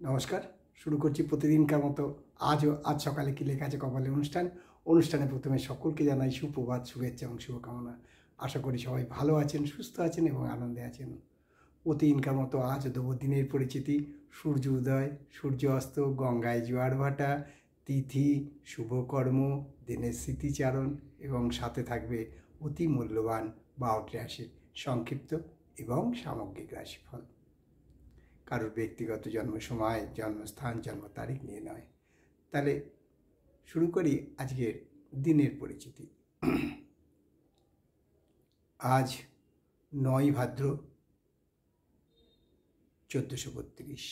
নমস্কার। শুরু করছি প্রতিদিনকার মতো আজ সকালে কি লেখা আছে কপালে অনুষ্ঠানে প্রথমে সকলকে জানাই সুপ্রভাত, শুভেচ্ছা এবং শুভকামনা। আশা করি সবাই ভালো আছেন, সুস্থ আছেন এবং আনন্দে আছেন। প্রতিদিনকার মতো আজ দেব দিনের পরিচিতি, সূর্য উদয়, সূর্য অস্ত, গঙ্গায় জোয়ার ভাটা, তিথি, শুভকর্ম, দিনের স্মৃতিচারণ এবং সাথে থাকবে অতি মূল্যবান 12টি রাশির সংক্ষিপ্ত এবং সামগ্রিক রাশিফল। কারোর ব্যক্তিগত জন্ম সময়, জন্মস্থান, জন্ম তারিখ নিয়ে নয়। তাহলে শুরু করি আজকের দিনের পরিচিতি। আজ 9 ভাদ্র 1432,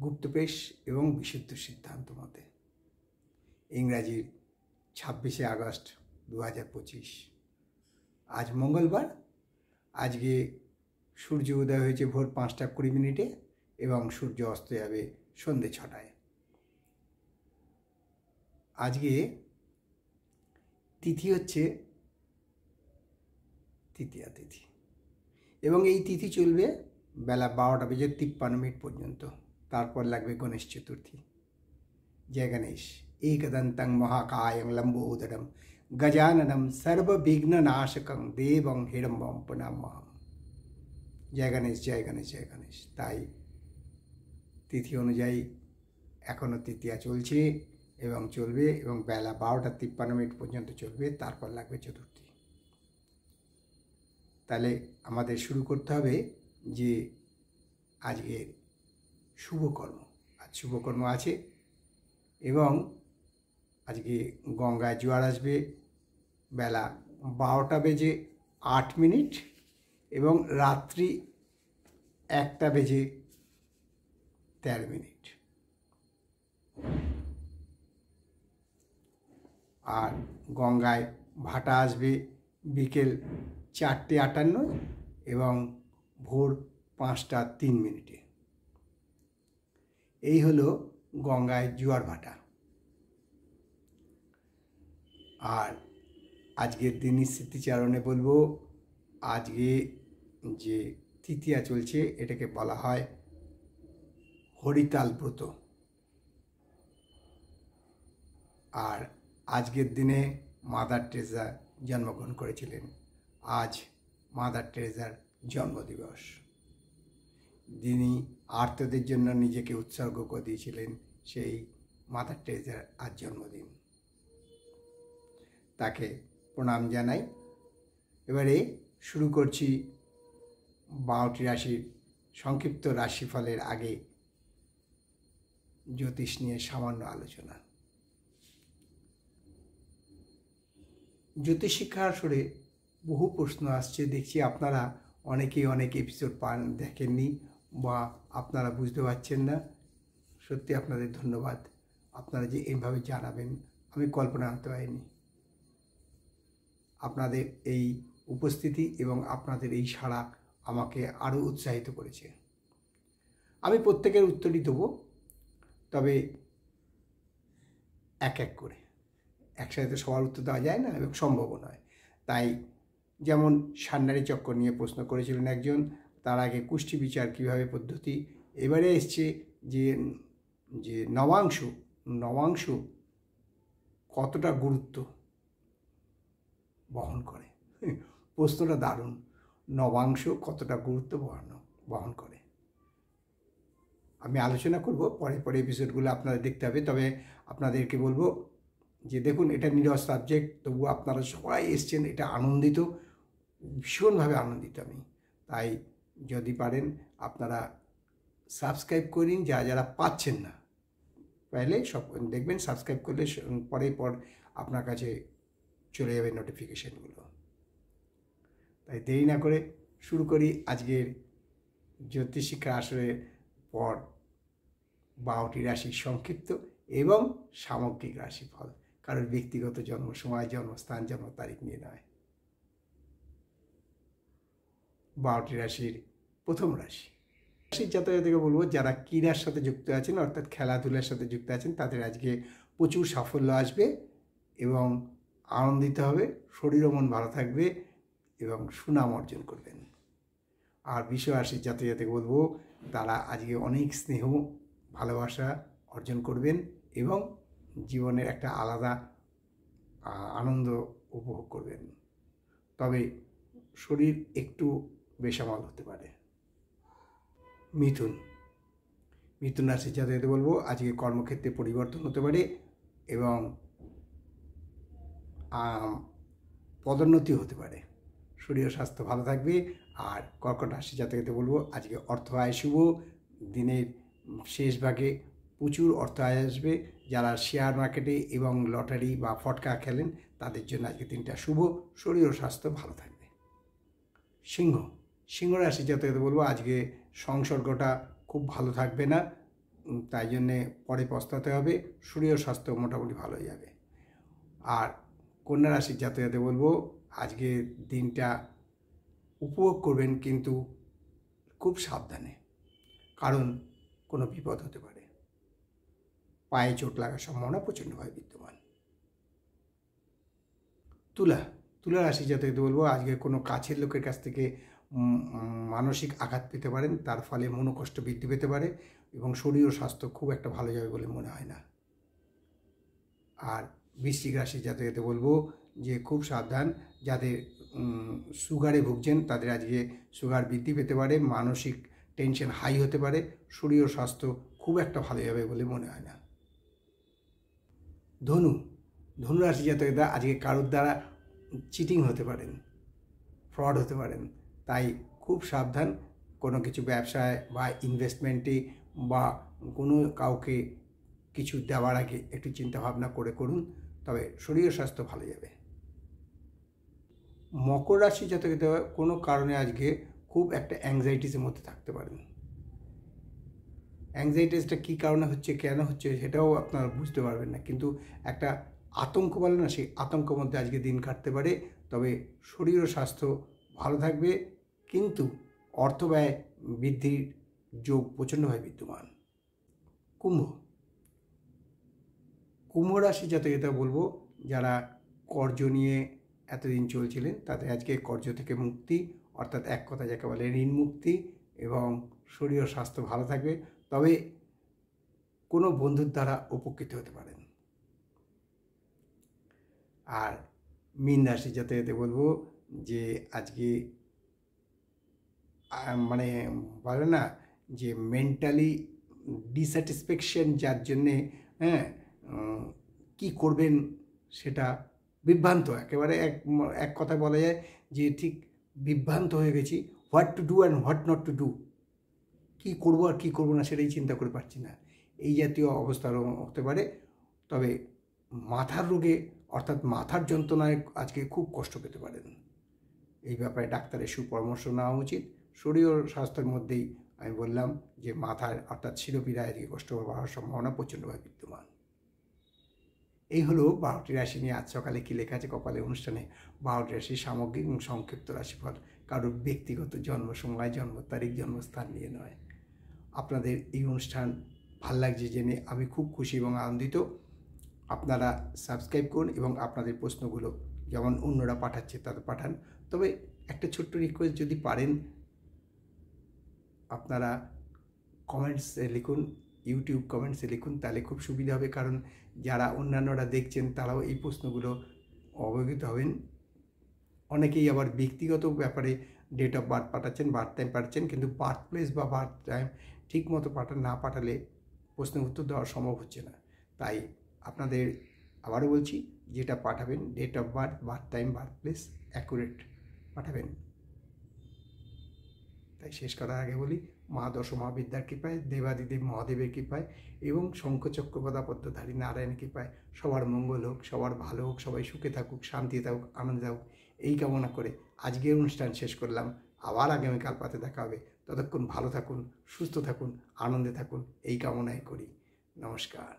গুপ্তপেশ এবং বিশুদ্ধ সিদ্ধান্ত মতে। ইংরাজির 26শে আগস্ট 2025। আজ মঙ্গলবার। আজকে সূর্য উদয় হয়েছে ভোর 5টা 20 মিনিটে এবং সূর্য অস্ত যাবে সন্ধ্যে 6টায়। আজকে তিথি হচ্ছে তৃতীয়া তিথি এবং এই তিথি চলবে বেলা 12টা বেজে 53 মিনিট পর্যন্ত। তারপর লাগবে গণেশ চতুর্থী। জয় গণেশ। एकदन्तं महाकायं लम्बोदरं गजाननं सर्वविघ्ननाशकं देवं हिडम्बं प्रणाम्यहम्। জয় গণেশ, জয় গণেশ, জয় গণেশ। তাই তিথি অনুযায়ী এখনও তৃতীয়া চলছে এবং চলবে এবং বেলা 12টা 53 মিনিট পর্যন্ত চলবে, তারপর লাগবে চতুর্থী। তাহলে আমাদের শুরু করতে হবে যে আজকের শুভকর্ম। আজ শুভকর্ম আছে এবং আজকে গঙ্গায় জোয়ার আসবে বেলা 12টা বেজে 8 মিনিট এবং রাত্রি 1টা বেজে 13 মিনিট। আর গঙ্গায় ভাটা আসবে বিকেল 4টে 58 এবং ভোর 5টা 3 মিনিটে। এই হলো গঙ্গায় জোয়ার ভাটা। আর আজকের দিনই স্মৃতিচারণে বলবো, আজকে যে তৃতীয়া চলছে এটাকে বলা হয় হরিতাল ব্রত। আর আজকের দিনে মাদার টেরেসা জন্মগ্রহণ করেছিলেন। আজ মাদার টেরেসার জন্মদিবস। যিনি আর্তদের জন্য নিজেকে উৎসর্গ করে দিয়েছিলেন, সেই মাদার টেরেসার আজ জন্মদিন। তাকে প্রণাম জানাই। এবারে শুরু করছি 12টি রাশির সংক্ষিপ্ত রাশিফলের আগে জ্যোতিষ নিয়ে সামান্য আলোচনা। জ্যোতিষ শিক্ষা আসরে বহু প্রশ্ন আসছে, দেখছি আপনারা অনেকেই অনেক এপিসোড দেখেননি বা আপনারা বুঝতে পারছেন না। সত্যি আপনাদের ধন্যবাদ। আপনারা যে এইভাবে জানাবেন আমি কল্পনা করতে পারিনি। আপনাদের এই উপস্থিতি এবং আপনাদের এই সাড়া আমাকে আরও উৎসাহিত করেছে। আমি প্রত্যেকের উত্তরই দেবো, তবে এক এক করে। একসাথে সবার উত্তর দেওয়া যায় না এবং সম্ভবও নয়। তাই যেমন সান্নারি চক্কর নিয়ে প্রশ্ন করেছিলেন একজন, তার আগে কুষ্টি বিচার কীভাবে পদ্ধতি। এবারে এসছে যে নবাংশ কতটা গুরুত্ব বহন করে। প্রশ্নটা দারুণ। নবাংশ কতটা গুরুত্ব বহন করে আমি আলোচনা করব পরে এপিসোডগুলো আপনাদের দেখতে হবে। তবে আপনাদেরকে বলবো যে দেখুন, এটা নিরস সাবজেক্ট, তবু আপনারা সবাই এসছেন, এটা আনন্দিত, ভীষণভাবে আনন্দিত আমি। তাই যদি পারেন আপনারা সাবস্ক্রাইব করিন, যারা পাচ্ছেন না পাইলে সব দেখবেন। সাবস্ক্রাইব করলে পর আপনার কাছে চলে যাবে নোটিফিকেশানগুলো। তাই দেরি না করে শুরু করি আজকের জ্যোতিষ শিক্ষা আসরের পর 12টি রাশির সংক্ষিপ্ত এবং সামগ্রিক রাশিফল। কারোর ব্যক্তিগত জন্ম সময়, জন্মস্থান, জন্ম তারিখ নিয়ে নয়। 12টি রাশির প্রথম রাশির জাতকদেরকে বলবো, যারা ক্রীড়ার সাথে যুক্ত আছেন অর্থাৎ খেলাধুলার সাথে যুক্ত আছেন, তাদের আজকে প্রচুর সাফল্য আসবে এবং আনন্দিত হবে, শরীর ও মন ভালো থাকবে এবং সুনাম অর্জন করবেন। আর বৃষ রাশির জাতকদেরকে বলবো, তারা আজকে অনেক স্নেহ ভালোবাসা অর্জন করবেন এবং জীবনের একটা আলাদা আনন্দ উপভোগ করবেন। তবে শরীর একটু বেসামাল হতে পারে। মিথুন রাশির জাতকদের বলবো আজকে কর্মক্ষেত্রে পরিবর্তন হতে পারে এবং পদোন্নতি হতে পারে। শরীর ও স্বাস্থ্য ভালো থাকবে। আর কর্কট রাশির জাতকদের বলবো আজকে অর্থ আয় শুভ। দিনের শেষ ভাগে প্রচুর অর্থ আয় আসবে। যারা শেয়ার মার্কেটে এবং লটারি বা ফটকা খেলেন তাদের জন্য আজকে দিনটা শুভ। শরীর ও স্বাস্থ্য ভালো থাকবে। সিংহ রাশির জাতকদের বলবো আজকে সংসর্গটা খুব ভালো থাকবে না, তাই জন্যে পরে পস্তাতে হবে। শরীর ও স্বাস্থ্য মোটামুটি ভালো হয়ে যাবে। আর কন্যা রাশির জাতকদের বলবো আজকে দিনটা উপভোগ করবেন, কিন্তু খুব সাবধানে, কারণ কোনো বিপদ হতে পারে। পায়ে চোট লাগার সম্ভাবনা প্রচণ্ডভাবে বিদ্যমান। তুলা রাশি জাতকদের বলবো আজকে কোনো কাছের লোকের কাছ থেকে মানসিক আঘাত পেতে পারেন, তার ফলে মনোকষ্ট বৃদ্ধি পেতে পারে এবং শরীর ও স্বাস্থ্য খুব একটা ভালো যাবে বলে মনে হয় না। আর বৃশ্চিক রাশির জাতকদের বলবো যে খুব সাবধান, যাদের সুগারে ভুগছেন তাদের আজকে সুগার বৃদ্ধি পেতে পারে, মানসিক টেনশন হাই হতে পারে, শরীর ও স্বাস্থ্য খুব একটা ভালো যাবে বলে মনে হয় না। ধনু রাশি জাতকরা আজকে কারোর দ্বারা চিটিং হতে পারেন, ফ্রড হতে পারেন, তাই খুব সাবধান। কোনো কিছু ব্যবসায় বা ইনভেস্টমেন্টে বা কোনো কাউকে কিছু দেওয়ার আগে একটু চিন্তাভাবনা করে করুন, তবে শরীর ও স্বাস্থ্য ভালো যাবে। মকর রাশি জাতকরা কোনো কারণে আজকে খুব একটা অ্যাংজাইটিসের মধ্যে থাকতে পারেন। অ্যাংজাইটিসটা কী কারণে হচ্ছে, কেন হচ্ছে সেটাও আপনারা বুঝতে পারবেন না, কিন্তু একটা আতঙ্ক বলে না, সেই আতঙ্কের মধ্যে আজকে দিন কাটতে পারে। তবে শরীর ও স্বাস্থ্য ভালো থাকবে, কিন্তু অর্থ ব্যয় বৃদ্ধির যোগ প্রচণ্ডভাবে বিদ্যমান। কুম্ভ রাশি জাতকরা বলবো যারা কর্জ নিয়ে এতদিন চলছিলেন তাদের আজকে কর্জ থেকে মুক্তি, অর্থাৎ এক কথা যাকে বলে ঋণ মুক্তি, এবং শরীর ও স্বাস্থ্য ভালো থাকবে। তবে কোনো বন্ধুর দ্বারা উপকৃত হতে পারেন। আর মীন রাশি জাতকদের বলবো যে আজকে মানে বলে না যে মেন্টালি ডিস্যাটিসফ্যাকশন, যার জন্যে কী করবেন সেটা বিভ্রান্ত, একেবারে এক কথায় বলা যায় যে ঠিক বিভ্রান্ত হয়ে গেছি। What to do and what not to do, কী করবো আর কী করবো না সেটাই চিন্তা করে পারছি না, এই জাতীয় অবস্থারও হতে পারে। তবে মাথার রোগে অর্থাৎ মাথার যন্ত্রণায় আজকে খুব কষ্ট পেতে পারেন। এই ব্যাপারে ডাক্তারের সুপরামর্শ নেওয়া উচিত। শরীর ও স্বাস্থ্যের মধ্যেই আমি বললাম যে মাথার অর্থাৎ শিরোপীড়ায় আজকে কষ্ট হওয়ার সম্ভাবনা প্রচণ্ডভাবে বিদ্যমান। এই হলো 12টি রাশি নিয়ে আজ সকালে কী লেখা আছে কপালে অনুষ্ঠানে 12টি রাশির সামগ্রিক এবং সংক্ষিপ্ত রাশিফল, কারোর ব্যক্তিগত জন্ম সময়, জন্ম তারিখ, জন্মস্থান নিয়ে নয়। আপনাদের এই অনুষ্ঠান ভাল লাগছে জেনে আমি খুব খুশি এবং আনন্দিত। আপনারা সাবস্ক্রাইব করুন এবং আপনাদের প্রশ্নগুলো যেমন অন্যরা পাঠাচ্ছে তাদের পাঠান। তবে একটা ছোট্ট রিকোয়েস্ট, যদি পারেন আপনারা কমেন্টসে লিখুন, ইউটিউব কমেন্টসে লিখুন, তাহলে খুব সুবিধা হবে, কারণ যারা অন্যান্যরা দেখছেন তারাও এই প্রশ্নগুলো অবগত হবেন। অনেকেই আবার ব্যক্তিগত ব্যাপারে ডেট অফ বার্থ পাঠাচ্ছেন, বার্থ টাইম পাঠাচ্ছেন, কিন্তু বার্থ প্লেস বা বার্থ টাইম ঠিক মতো না পাঠালে প্রশ্নের উত্তর দেওয়া সম্ভব হচ্ছে না। তাই আপনাদের আবারও বলছি, যেটা পাঠাবেন date of birth, birth time, birth place accurate পাঠাবেন। তাই শেষ করার আগে বলি, মা দশমহাবিদ্যার কৃপায়, দেবাদিদেব মহাদেবের কৃপায় এবং শঙ্খচক্র গদাপদ্মধারী নারায়ণ কৃপায় সবার মঙ্গল হোক, সবার ভালো হোক, সবাই সুখে থাকুক, শান্তিতে থাকুক, আনন্দে থাকুক, এই কামনা করে আজকের অনুষ্ঠান শেষ করলাম। আবার আগামীকাল পাতে দেখা হবে। ততক্ষণ ভালো থাকুন, সুস্থ থাকুন, আনন্দে থাকুন, এই কামনাই করি। নমস্কার।